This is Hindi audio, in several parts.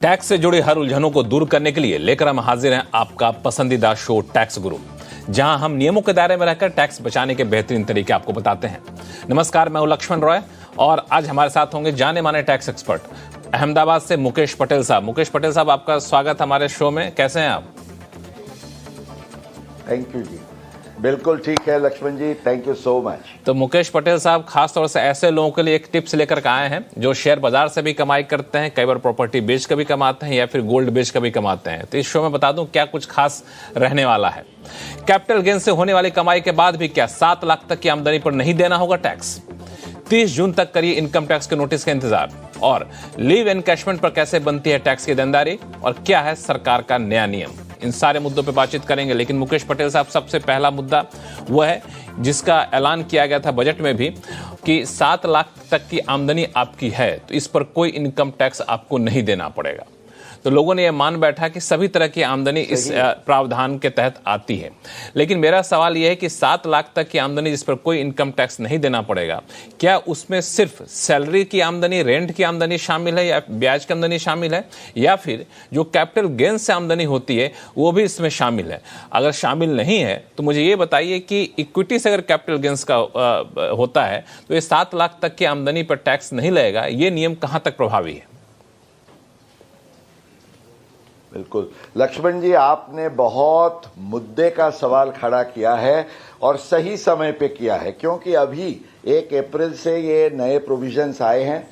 टैक्स से जुड़ी हर उलझनों को दूर करने के लिए लेकर हम हाजिर हैं आपका पसंदीदा शो टैक्स गुरु, जहां हम नियमों के दायरे में रहकर टैक्स बचाने के बेहतरीन तरीके आपको बताते हैं। नमस्कार, मैं हूं लक्ष्मण रॉय और आज हमारे साथ होंगे जाने माने टैक्स एक्सपर्ट अहमदाबाद से मुकेश पटेल साहब। मुकेश पटेल साहब, आपका स्वागत हमारे शो में। कैसे हैं आप? थैंक यू जी, बिल्कुल ठीक है लक्ष्मण जी, थैंक यू सो मच। तो मुकेश पटेल साहब खास तौर से ऐसे लोगों के लिए एक टिप्स लेकर के आए हैं जो शेयर बाजार से भी कमाई करते हैं, कई बार प्रॉपर्टी बेच कर भी कमाते हैं या फिर गोल्ड बेच कर भी कमाते हैं। तो इस शो में बता दूं क्या कुछ खास रहने वाला है। कैपिटल गेन से होने वाली कमाई के बाद भी क्या 7 लाख तक की आमदनी पर नहीं देना होगा टैक्स? 30 जून तक करिए इनकम टैक्स के नोटिस का इंतजार। और लीव एनकैशमेंट पर कैसे बनती है टैक्स की देनदारी और क्या है सरकार का नया नियम, इन सारे मुद्दों पे बातचीत करेंगे। लेकिन मुकेश पटेल साहब, सबसे पहला मुद्दा वह है जिसका ऐलान किया गया था बजट में भी कि 7 लाख तक की आमदनी आपकी है तो इस पर कोई इनकम टैक्स आपको नहीं देना पड़ेगा। तो लोगों ने यह मान बैठा कि सभी तरह की आमदनी इस प्रावधान के तहत आती है। लेकिन मेरा सवाल यह है कि 7 लाख तक की आमदनी जिस पर कोई इनकम टैक्स नहीं देना पड़ेगा, क्या उसमें सिर्फ सैलरी की आमदनी, रेंट की आमदनी शामिल है या ब्याज की आमदनी शामिल है, या फिर जो कैपिटल गेन से आमदनी होती है वो भी इसमें शामिल है? अगर शामिल नहीं है तो मुझे ये बताइए कि इक्विटी से अगर कैपिटल गेन्स का होता है तो ये 7 लाख तक की आमदनी पर टैक्स नहीं लगेगा। ये नियम कहां तक प्रभावी है? बिल्कुल लक्ष्मण जी, आपने बहुत मुद्दे का सवाल खड़ा किया है और सही समय पे किया है, क्योंकि अभी 1 अप्रैल से ये नए प्रोविजंस आए हैं।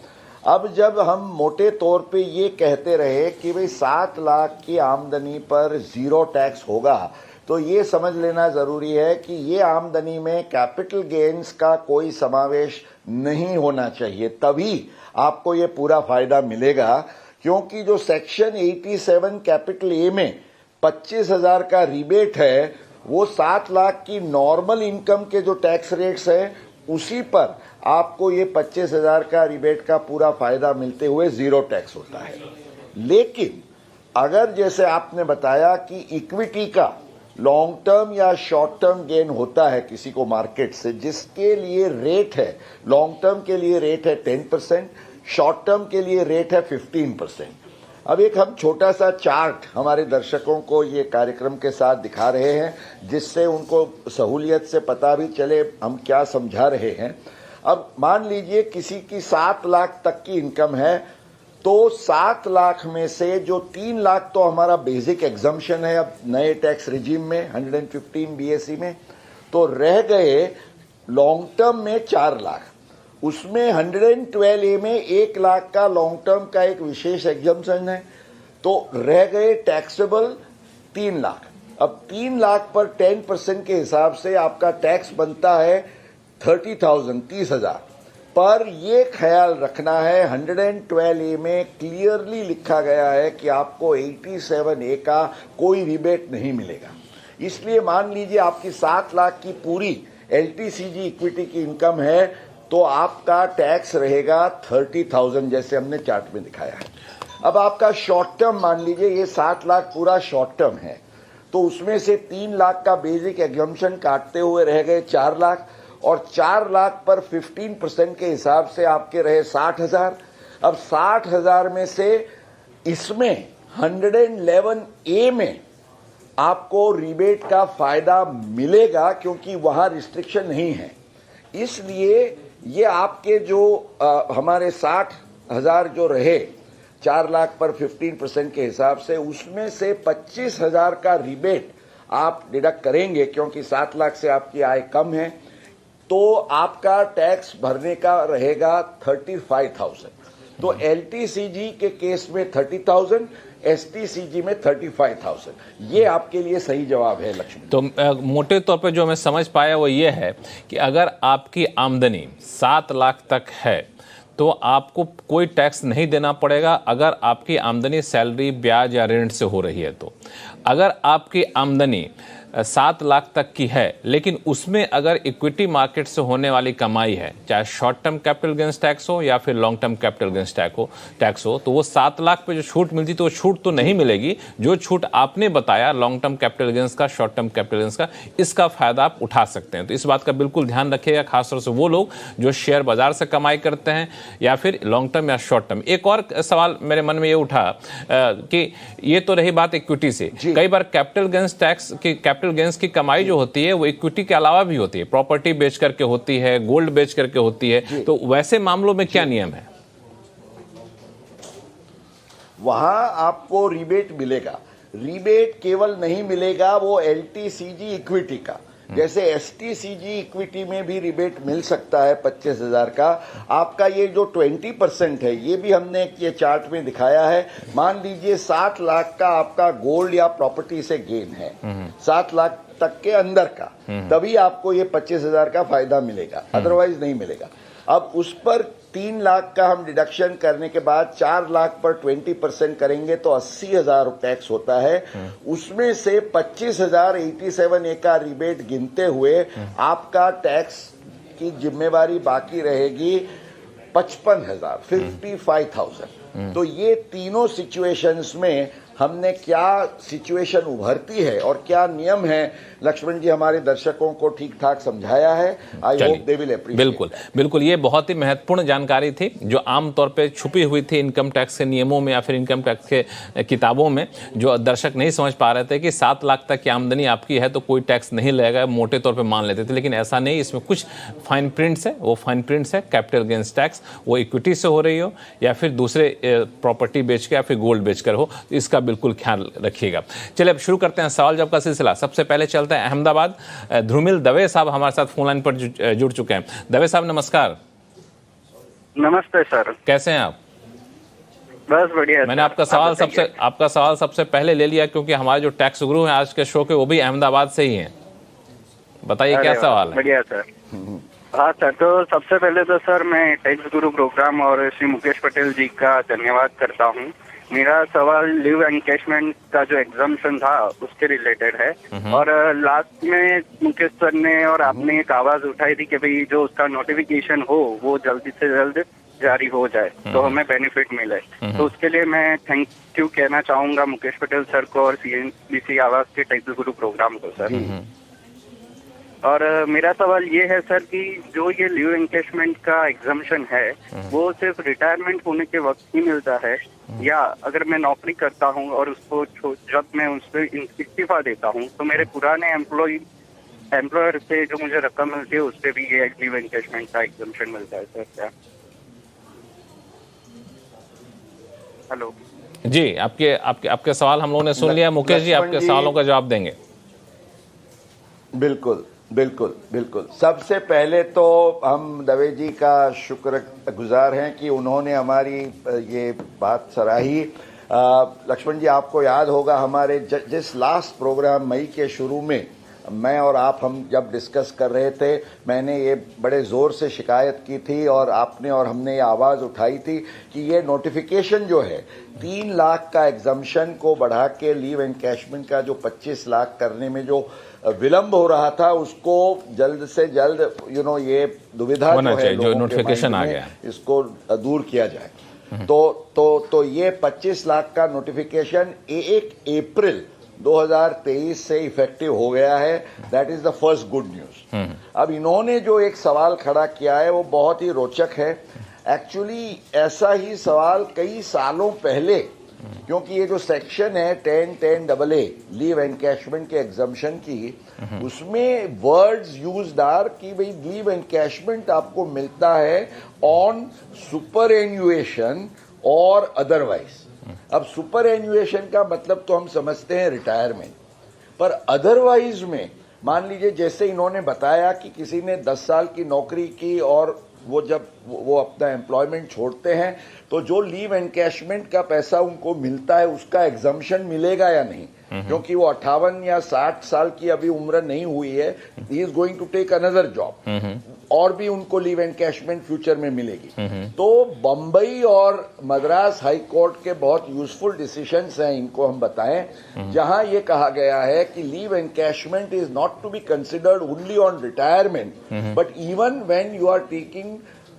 अब जब हम मोटे तौर पे ये कहते रहे कि भाई 7 लाख की आमदनी पर 0 टैक्स होगा, तो ये समझ लेना ज़रूरी है कि ये आमदनी में कैपिटल गेन्स का कोई समावेश नहीं होना चाहिए, तभी आपको ये पूरा फायदा मिलेगा। क्योंकि जो सेक्शन 87 कैपिटल ए में 25,000 का रिबेट है, वो 7 लाख की नॉर्मल इनकम के जो टैक्स रेट्स हैं उसी पर आपको ये 25,000 का रिबेट का पूरा फायदा मिलते हुए 0 टैक्स होता है। लेकिन अगर जैसे आपने बताया कि इक्विटी का लॉन्ग टर्म या शॉर्ट टर्म गेन होता है किसी को मार्केट से, जिसके लिए रेट है, लॉन्ग टर्म के लिए रेट है 10%, शॉर्ट टर्म के लिए रेट है 15%। अब एक हम छोटा सा चार्ट हमारे दर्शकों को ये कार्यक्रम के साथ दिखा रहे हैं, जिससे उनको सहूलियत से पता भी चले हम क्या समझा रहे हैं। अब मान लीजिए किसी की 7 लाख तक की इनकम है, तो 7 लाख में से जो 3 लाख तो हमारा बेसिक एग्जम्पशन है अब नए टैक्स रिजीम में 115 बीएसई में, तो रह गए लॉन्ग टर्म में 4 लाख। उसमें 112A में 1 लाख का लॉन्ग टर्म का एक विशेष एग्जम्पशन है, तो रह गए टैक्सेबल 3 लाख। अब 3 लाख पर 10% के हिसाब से आपका टैक्स बनता है 30,000 पर। ये ख्याल रखना है 112A में क्लियरली लिखा गया है कि आपको 87A का कोई रिबेट नहीं मिलेगा। इसलिए मान लीजिए आपकी 7 लाख की पूरी LTCG इक्विटी की इनकम है, तो आपका टैक्स रहेगा 30,000 जैसे हमने चार्ट में दिखाया है। अब आपका शॉर्ट टर्म मान लीजिए ये 7 लाख पूरा शॉर्ट टर्म है, तो उसमें से 3 लाख का बेसिक एग्जम्पशन काटते हुए रह गए 4 लाख, और 4 लाख पर 15% के हिसाब से आपके रहे 60,000। अब 60,000 में से इसमें 111A में आपको रिबेट का फायदा मिलेगा, क्योंकि वहां रिस्ट्रिक्शन नहीं है। इसलिए ये आपके जो हमारे 60,000 जो रहे 4 लाख पर 15% के हिसाब से, उसमें से 25,000 का रिबेट आप डिडक्ट करेंगे, क्योंकि 7 लाख से आपकी आय कम है, तो आपका टैक्स भरने का रहेगा 35,000। तो LTCG के केस में 30,000, STCG में 35,000। ये आपके लिए सही जवाब है लक्ष्मण। तो मोटे तौर पे जो मैं समझ पाया वो ये है कि अगर आपकी आमदनी 7 लाख तक है तो आपको कोई टैक्स नहीं देना पड़ेगा अगर आपकी आमदनी सैलरी, ब्याज या रेंट से हो रही है। तो अगर आपकी आमदनी 7 लाख तक की है, लेकिन उसमें अगर इक्विटी मार्केट से होने वाली कमाई है, चाहे short term capital gains tax हो या फिर long term capital gains tax हो, तो वो 7 लाख पे जो छूट मिलती तो वो छूट तो नहीं मिलेगी। जो छूट आपने बताया लॉन्ग टर्म कैपिटल गेन्स का, शॉर्ट टर्म कैपिटल गेन्स का, इसका फायदा आप उठा सकते हैं। तो इस बात का बिल्कुल ध्यान रखिएगा, खासतौर से वो लोग जो शेयर बाजार से कमाई करते हैं या फिर लॉन्ग टर्म या शॉर्ट टर्म। एक और सवाल मेरे मन में ये उठा कि ये तो रही बात इक्विटी से, कई बार कैपिटल गेन्स टैक्स की, कैपिटल गेन्स की कमाई जो होती है वो इक्विटी के अलावा भी होती है, प्रॉपर्टी बेच करके होती है, गोल्ड बेच करके होती है, तो वैसे मामलों में क्या नियम है? वहां आपको रिबेट मिलेगा। रिबेट केवल नहीं मिलेगा वो LTCG इक्विटी का, जैसे STCG इक्विटी में भी रिबेट मिल सकता है 25,000 का। आपका ये जो 20% है, ये भी हमने ये चार्ट में दिखाया है। मान लीजिए 7 लाख का आपका गोल्ड या प्रॉपर्टी से गेन है, 7 लाख तक के अंदर का, तभी आपको ये 25,000 का फायदा मिलेगा, अदरवाइज नहीं मिलेगा। अब उस पर 3 लाख का हम डिडक्शन करने के बाद 4 लाख पर 20% करेंगे तो 80,000 टैक्स होता है। उसमें से 25,000 87A का रिबेट गिनते हुए आपका टैक्स की जिम्मेवारी बाकी रहेगी 55,000, 55,000। तो ये तीनों सिचुएशंस में हमने क्या सिचुएशन उभरती है और क्या नियम है, लक्ष्मण जी हमारे दर्शकों को ठीक ठाक समझाया है। I hope they will appreciate. बिल्कुल बिल्कुल, ये बहुत ही महत्वपूर्ण जानकारी थी जो आमतौर पे छुपी हुई थी इनकम टैक्स के नियमों में या फिर इनकम टैक्स के किताबों में, जो दर्शक नहीं समझ पा रहे थे कि 7 लाख तक की आमदनी आपकी है तो कोई टैक्स नहीं लगेगा, मोटे तौर पर मान लेते थे, लेकिन ऐसा नहीं। इसमें कुछ फाइन प्रिंट्स है, वो फाइन प्रिंट्स है। कैपिटल गेन्स टैक्स वो इक्विटी से हो रही हो या फिर दूसरे प्रॉपर्टी बेच के या फिर गोल्ड बेचकर हो, इसका बिल्कुल ख्याल रखिएगा। चलिए अब शुरू करते हैं सवाल जवाब का सिलसिला। सबसे पहले चलते हैं अहमदाबाद। ध्रुमिल दवे साहब हमारे साथ फोन लाइन पर जुड़ चुके हैं। दवे साहब नमस्कार। नमस्ते सर, कैसे हैं आप? बस बढ़िया। मैंने आपका सवाल सबसे पहले ले लिया क्योंकि हमारे जो टैक्स गुरु हैं आज के शो के, वो भी अहमदाबाद से ही हैं। बताइए क्या सवाल है? बढ़िया सर। हाँ सर, तो सबसे पहले तो सर मैं टैक्स गुरु प्रोग्राम और श्री मुकेश पटेल जी का धन्यवाद करता हूँ। मेरा सवाल लीव एनकैशमेंट का जो एग्जाम्पशन था उसके रिलेटेड है। और लास्ट में मुकेश सर ने और आपने एक आवाज उठाई थी कि भाई जो उसका नोटिफिकेशन हो वो जल्दी से जल्द जारी हो जाए तो हमें बेनिफिट मिले। तो उसके लिए मैं थैंक यू कहना चाहूंगा मुकेश पटेल सर को और CNBC आवाज के टैक्स गुरु प्रोग्राम को सर। और मेरा सवाल ये है सर कि जो ये लीव एनकैशमेंट का एग्जाम्पशन है वो सिर्फ रिटायरमेंट होने के वक्त ही मिलता है, या अगर मैं नौकरी करता हूँ और उसको जब मैं उस पर इस्तीफा देता हूँ तो मेरे पुराने एम्प्लॉयर से जो मुझे रकम मिलती है उस पर भी ये लीव एनकैशमेंट का एग्जाम्पशन मिलता है सर क्या? हेलो जी, आपके सवाल हम लोगों ने सुन लिया। मुकेश जी आपके सवालों का जवाब देंगे। बिल्कुल बिल्कुल बिल्कुल। सबसे पहले तो हम दवे जी का शुक्रगुजार हैं कि उन्होंने हमारी ये बात सराही। लक्ष्मण जी आपको याद होगा हमारे जिस लास्ट प्रोग्राम मई के शुरू में मैं और आप हम जब डिस्कस कर रहे थे, मैंने ये बड़े ज़ोर से शिकायत की थी और आपने और हमने ये आवाज़ उठाई थी कि ये नोटिफिकेशन जो है 3 लाख का एग्जाम्पशन को बढ़ा के लीव एनकैशमेंट का जो 25 लाख करने में जो विलंब हो रहा था उसको जल्द से जल्द ये दुविधा जो है जो नोटिफिकेशन आ गया इसको दूर किया जाए। तो ये 25 लाख का नोटिफिकेशन 1 अप्रैल 2023 से इफेक्टिव हो गया है। That is the first good news. अब इन्होंने जो एक सवाल खड़ा किया है वो बहुत ही रोचक है। एक्चुअली ऐसा ही सवाल कई सालों पहले, क्योंकि ये जो सेक्शन है 1010AA लीव एनकैशमेंट के एग्जाम्पशन की, उसमें वर्ड्स यूज्ड आर कि भाई लीव एनकैशमेंट आपको मिलता है ऑन सुपर एन्युएशन और अदरवाइज। अब सुपर एन्युएशन का मतलब तो हम समझते हैं रिटायरमेंट, पर अदरवाइज में मान लीजिए जैसे इन्होंने बताया कि किसी ने 10 साल की नौकरी की और वो जब वो अपना एम्प्लॉयमेंट छोड़ते हैं तो जो लीव एनकैशमेंट का पैसा उनको मिलता है उसका एग्जम्पशन मिलेगा या नहीं, क्योंकि वो 58 या 60 साल की अभी उम्र नहीं हुई है, he is going to take another job और भी उनको लीव एनकैशमेंट फ्यूचर में मिलेगी। तो बंबई और मद्रास हाई कोर्ट के बहुत यूजफुल डिसीजंस हैं, इनको हम बताएं, जहां ये कहा गया है कि leave encashment is not to be considered only on retirement but even when you are taking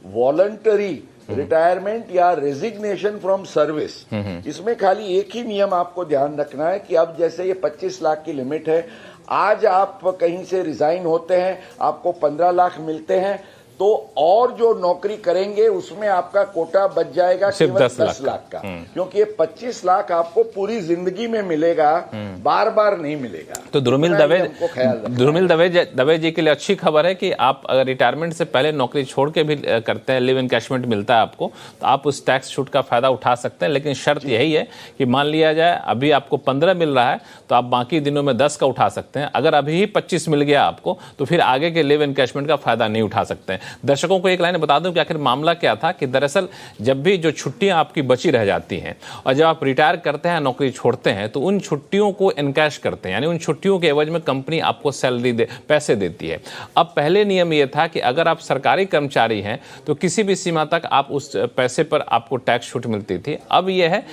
voluntary retirement या रेजिग्नेशन फ्रॉम सर्विस। इसमें खाली एक ही नियम आपको ध्यान रखना है कि अब जैसे ये 25 लाख की लिमिट है, आज आप कहीं से रिजाइन होते हैं, आपको 15 लाख मिलते हैं, तो और जो नौकरी करेंगे उसमें आपका कोटा बच जाएगा सिर्फ केवल 10 लाख का, क्योंकि ये 25 लाख आपको पूरी जिंदगी में मिलेगा, बार बार नहीं मिलेगा। तो धर्मिल दवे जी के लिए अच्छी खबर है कि आप अगर रिटायरमेंट से पहले नौकरी छोड़ के भी करते हैं, लिव एनकैशमेंट मिलता है आपको, तो आप उस टैक्स छूट का फायदा उठा सकते हैं। लेकिन शर्त यही है कि मान लिया जाए अभी आपको 15 मिल रहा है तो आप बाकी दिनों में 10 का उठा सकते हैं। अगर अभी ही 25 मिल गया आपको तो फिर आगे के लिव एनकैशमेंट का फायदा नहीं उठा सकते हैं। दर्शकों को एक लाइन बता दूं कि आखिर मामला क्या था कि दरअसल जब भी जो छुट्टियां आपकी बची रह जाती हैं और जब आप रिटायर करते हैं, नौकरी छोड़ते हैं, तो उन छुट्टियों को एनकैश करते हैं, यानी उन छुट्टियों के एवज में कंपनी आपको सैलरी पैसे देती है। अब पहले नियम यह था कि अगर आप सरकारी कर्मचारी हैं तो किसी भी सीमा तक आप उस पैसे पर आपको टैक्स छूट मिलती थी। अब यह है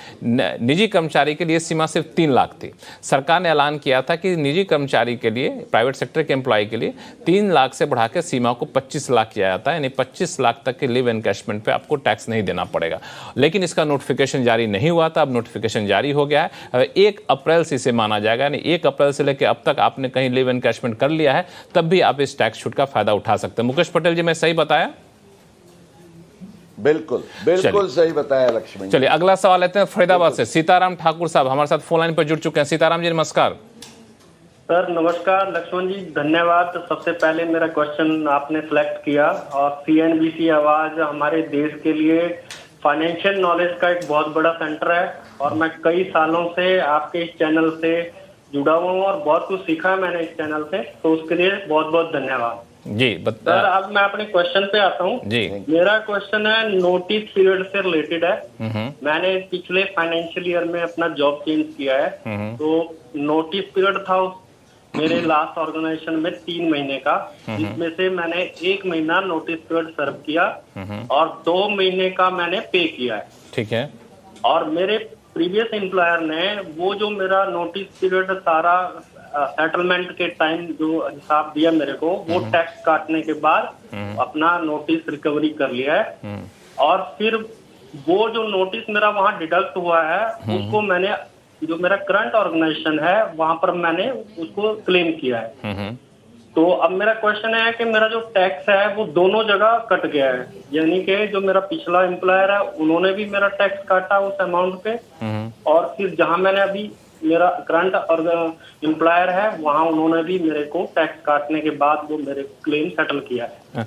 निजी कर्मचारी के लिए सीमा सिर्फ 3 लाख थी। सरकार ने ऐलान किया था कि निजी कर्मचारी के लिए, प्राइवेट सेक्टर के एम्प्लॉय के लिए 3 लाख से बढ़ाकर सीमा को 25 लाख किया जाता है, यानी 25 लाख तक के लिव एनकैशमेंट पे आपको टैक्स नहीं देना पड़ेगा। लेकिन इसका नोटिफिकेशन जारी नहीं हुआ था, अब नोटिफिकेशन जारी हो गया है। 1 अप्रैल से इसे माना जाएगा, यानी 1 अप्रैल से लेकर अब तक आपने कहीं लिव एनकैशमेंट कर लिया है तब भी आप इस टैक्स छूट का फायदा उठा सकते हैं। मुकेश पटेल जी, मैं सही बताया? बिल्कुल बिल्कुल सही बताया लक्ष्मण। चलिए अगला सवाल लेते हैं फरीदाबाद से। सीताराम ठाकुर साहब हमारे साथ फोन लाइन पर जुड़ चुके हैं। सीताराम जी नमस्कार। सर नमस्कार। लक्ष्मण जी धन्यवाद। सबसे पहले मेरा क्वेश्चन आपने सिलेक्ट किया और CNBC आवाज हमारे देश के लिए फाइनेंशियल नॉलेज का एक बहुत बड़ा सेंटर है और मैं कई सालों से आपके इस चैनल से जुड़ा हुआ हूँ और बहुत कुछ सीखा है मैंने इस चैनल से, तो उसके लिए बहुत बहुत धन्यवाद जी। सर अब मैं अपने क्वेश्चन पे आता हूँ जी। मेरा क्वेश्चन है नोटिस पीरियड से रिलेटेड है। मैंने पिछले फाइनेंशियल ईयर में अपना जॉब चेंज किया है, तो नोटिस पीरियड था मेरे लास्ट ऑर्गेनाइजेशन में 3 महीने का, जिसमें से मैंने 1 महीना नोटिस पीरियड सर्व किया और 2 महीने का मैंने पे किया है। ठीक है। और मेरे प्रीवियस एम्प्लॉयर ने वो जो मेरा नोटिस पीरियड सारा सेटलमेंट के टाइम जो हिसाब दिया मेरे को, वो टैक्स काटने के बाद अपना नोटिस रिकवरी कर लिया है और फिर वो जो नोटिस मेरा वहाँ डिडक्ट हुआ है उसको मैंने जो मेरा करंट ऑर्गेनाइजेशन है वहां पर मैंने उसको क्लेम किया है। तो अब मेरा क्वेश्चन है कि मेरा जो टैक्स है वो दोनों जगह कट गया है, यानी कि जो मेरा पिछला एम्प्लॉयर है उन्होंने भी मेरा टैक्स काटा उस अमाउंट पे और फिर जहां मैंने अभी मेरा करंट एम्प्लॉयर है वहां उन्होंने भी मेरे को टैक्स काटने के बाद वो मेरे क्लेम सेटल किया है।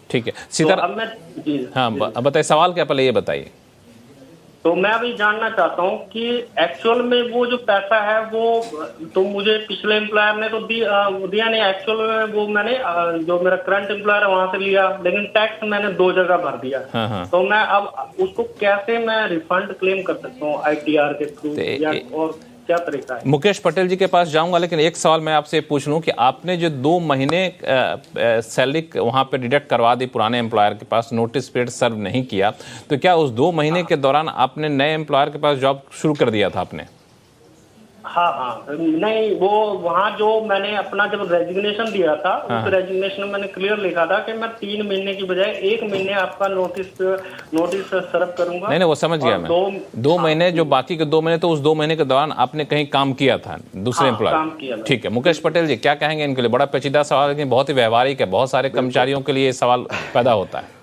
ठीक है सीताराम। तो अब मैं जी हाँ बताइए सवाल क्या, पहले ये बताइए। तो मैं अभी जानना चाहता हूँ कि एक्चुअल में वो जो पैसा है वो तो मुझे पिछले एम्प्लॉयर ने तो दिया नहीं, एक्चुअल में वो मैंने जो मेरा करंट एम्प्लॉयर है वहां से लिया, लेकिन टैक्स मैंने 2 जगह भर दिया। हाँ। तो मैं अब उसको कैसे मैं रिफंड क्लेम कर सकता हूँ ITR के थ्रू या और क्या तरीका है? मुकेश पटेल जी के पास जाऊंगा, लेकिन एक सवाल मैं आपसे पूछ लूं कि आपने जो 2 महीने सैलरी वहां पे डिडक्ट करवा दी पुराने एम्प्लॉयर के पास, नोटिस पीरियड सर्व नहीं किया, तो क्या उस 2 महीने के दौरान आपने नए एम्प्लॉयर के पास जॉब शुरू कर दिया था आपने? हाँ नहीं, वो वहाँ जो मैंने अपना जब रेजिग्नेशन दिया था उस रेजिग्नेशन में मैंने क्लियर लिखा था कि मैं 3 महीने की बजाय 1 महीने आपका नोटिस सर्व करूंगा। नहीं वो समझ गया मैं। 2 महीने जो बाकी के 2 महीने, तो उस 2 महीने के दौरान आपने कहीं काम किया था दूसरे एम्प्लॉयर? ठीक है। मुकेश पटेल जी क्या कहेंगे इनके लिए? बड़ा पेचीदा सवाल, लेकिन बहुत ही व्यवहारिक है, बहुत सारे कर्मचारियों के लिए ये सवाल पैदा होता है।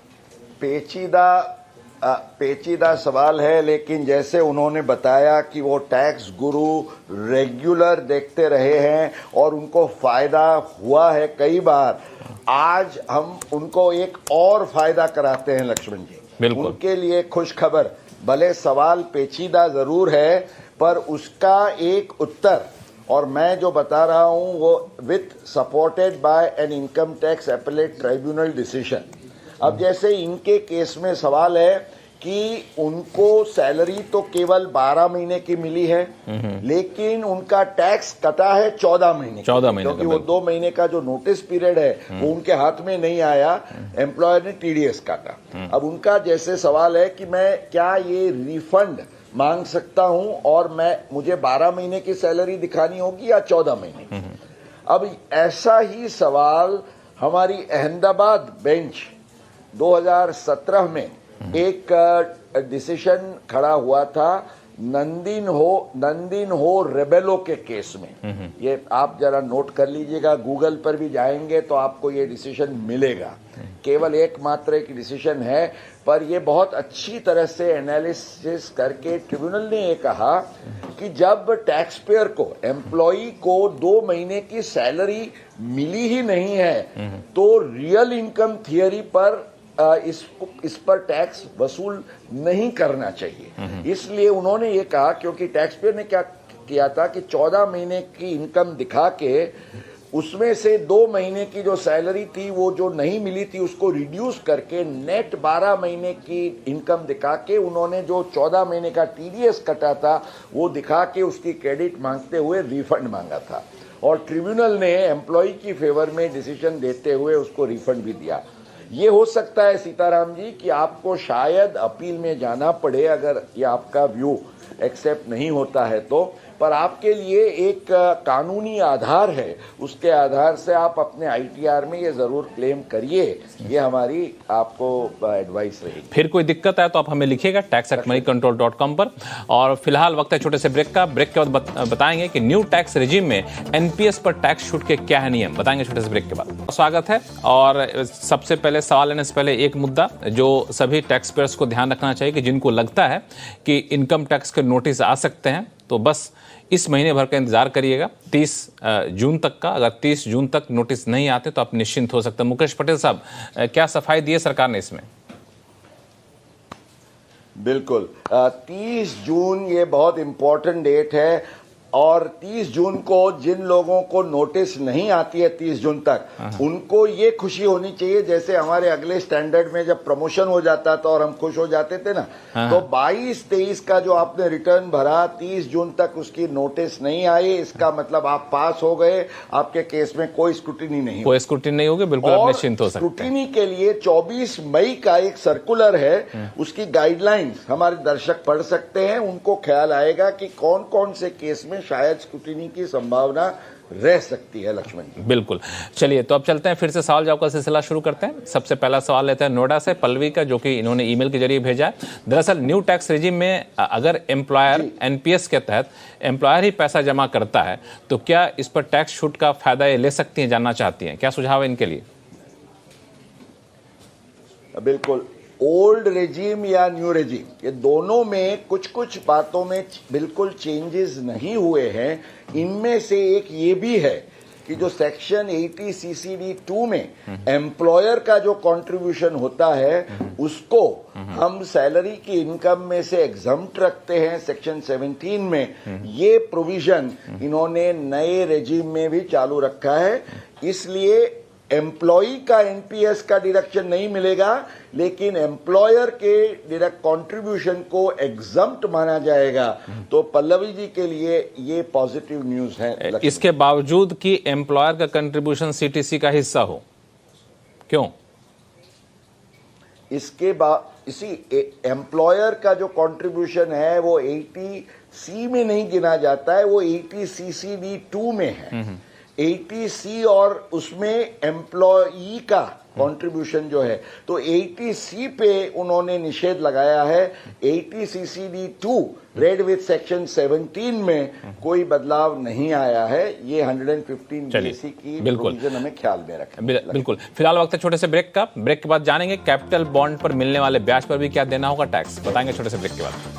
पेचीदा सवाल है, लेकिन जैसे उन्होंने बताया कि वो टैक्स गुरु रेगुलर देखते रहे हैं और उनको फायदा हुआ है कई बार, आज हम उनको एक और फायदा कराते हैं लक्ष्मण जी। बिल्कुल। उनके लिए खुश खबर, भले सवाल पेचीदा जरूर है पर उसका एक उत्तर, और मैं जो बता रहा हूं वो with supported by an income tax appellate tribunal decision. अब जैसे इनके केस में सवाल है कि उनको सैलरी तो केवल 12 महीने की मिली है, लेकिन उनका टैक्स कटा है 14 महीने, क्योंकि वो 2 महीने का जो नोटिस पीरियड है वो उनके हाथ में नहीं आया, एम्प्लॉयर ने टीडीएस काटा। अब उनका जैसे सवाल है कि मैं क्या ये रिफंड मांग सकता हूं और मुझे 12 महीने की सैलरी दिखानी होगी या 14 महीने की। अब ऐसा ही सवाल हमारी अहमदाबाद बेंच 2017 में एक डिसीजन खड़ा हुआ था नंदिन हो रेबेलो के केस में। ये आप जरा नोट कर लीजिएगा, गूगल पर भी जाएंगे तो आपको ये डिसीजन मिलेगा। केवल एकमात्र एक डिसीजन है, पर ये बहुत अच्छी तरह से एनालिसिस करके ट्रिब्यूनल ने ये कहा कि जब टैक्स पेयर को, एम्प्लॉई को 2 महीने की सैलरी मिली ही नहीं है तो रियल इनकम थियरी पर इस पर टैक्स वसूल नहीं करना चाहिए। इसलिए उन्होंने ये कहा, क्योंकि टैक्स पेयर ने क्या किया था कि 14 महीने की इनकम दिखा के उसमें से 2 महीने की जो सैलरी थी वो जो नहीं मिली थी उसको रिड्यूस करके नेट 12 महीने की इनकम दिखा के उन्होंने जो 14 महीने का टीडीएस कटा था वो दिखा के उसकी क्रेडिट मांगते हुए रिफंड मांगा था, और ट्रिब्यूनल ने एम्प्लॉय की फेवर में डिसीजन देते हुए उसको रिफंड भी दिया। ये हो सकता है सीताराम जी कि आपको शायद अपील में जाना पड़े अगर ये आपका व्यू एक्सेप्ट नहीं होता है तो, पर आपके लिए एक कानूनी आधार है, उसके आधार से आप अपने आईटीआर में ये जरूर क्लेम करिए। ये हमारी आपको एडवाइस रहेगी। फिर कोई दिक्कत है तो आप हमें लिखिएगा tax@moneycontrol.com पर। और फिलहाल वक्त है छोटे से ब्रेक का। ब्रेक के बाद बताएंगे कि न्यू टैक्स रिजीम में एनपीएस पर टैक्स छूट के क्या है नियम, बताएंगे छोटे से ब्रेक के बाद। स्वागत है। और सबसे पहले सवाल लेने से पहले एक मुद्दा जो सभी टैक्स पेयर्स को ध्यान रखना चाहिए कि जिनको लगता है कि इनकम टैक्स के नोटिस आ सकते हैं तो बस इस महीने भर का इंतजार करिएगा 30 जून तक का। अगर 30 जून तक नोटिस नहीं आते तो आप निश्चिंत हो सकते हैं। मुकेश पटेल साहब, क्या सफाई दी है सरकार ने इसमें? बिल्कुल, 30 जून ये बहुत इंपॉर्टेंट डेट है, और 30 जून को जिन लोगों को नोटिस नहीं आती है 30 जून तक, उनको ये खुशी होनी चाहिए जैसे हमारे अगले स्टैंडर्ड में जब प्रमोशन हो जाता था और हम खुश हो जाते थे ना, तो 22-23 का जो आपने रिटर्न भरा 30 जून तक उसकी नोटिस नहीं आई, इसका मतलब आप पास हो गए, आपके केस में कोई स्क्रूटिनी नहीं होगी। बिल्कुल आप निश्चिंत हो सकते हैं। स्क्रूटिनी के लिए 24 मई का एक सर्कुलर है, उसकी गाइडलाइंस हमारे दर्शक पढ़ सकते हैं, उनको ख्याल आएगा कि कौन कौन से केस में शायद स्क्रूटिनी की संभावना रह सकती है। लक्ष्मण जी, बिल्कुल। चलिए तो अब चलते हैं, फिर से सवाल जवाब का सिलसिला शुरू करते हैं। सबसे पहला सवाल लेते हैं नोएडा से पल्लवी का, जो कि इन्होंने ईमेल के जरिए भेजा है। दरअसल न्यू टैक्स रिजीम में अगर एम्प्लॉयर एनपीएस के तहत एम्प्लॉयर ही पैसा जमा करता है तो क्या इस पर टैक्स छूट का फायदा ये ले सकती हैं, जानना चाहती हैं, क्या सुझाव है इनके लिए? बिल्कुल, ओल्ड रेजिम या न्यू रेजिम, ये दोनों में कुछ कुछ बातों में बिल्कुल चेंजेस नहीं हुए हैं। इनमें से एक ये भी है कि जो सेक्शन 80 CCD 2 में एम्प्लॉयर का जो कंट्रीब्यूशन होता है उसको हम सैलरी की इनकम में से एग्जम्प्ट रखते हैं सेक्शन 17 में। ये प्रोविजन इन्होंने नए रेजिम में भी चालू रखा है, इसलिए एम्प्लॉई का एनपीएस का डिडक्शन नहीं मिलेगा, लेकिन एम्प्लॉयर के डायरेक्ट कंट्रीब्यूशन को एग्जम्प्ट माना जाएगा। तो पल्लवी जी के लिए ये पॉजिटिव न्यूज है। इसके बावजूद कि एम्प्लॉयर का कंट्रीब्यूशन सीटीसी का हिस्सा हो, क्यों? इसी एम्प्लॉयर का जो कंट्रीब्यूशन है वो 80C में नहीं गिना जाता है, वो 80 CCD 2 में है। 80C और उसमें एम्प्लॉई का कंट्रीब्यूशन जो है, तो 80C पे उन्होंने निषेध लगाया है। 80 CCD 2 रेड विथ सेक्शन 17 में कोई बदलाव नहीं आया है। ये 115 BC की प्रोविजन हमें ख्याल में रखें। बिल्कुल। फिलहाल वक्त है छोटे से ब्रेक का। ब्रेक के बाद जानेंगे कैपिटल बॉन्ड पर मिलने वाले ब्याज पर भी क्या देना होगा टैक्स, बताएंगे छोटे से ब्रेक के बाद।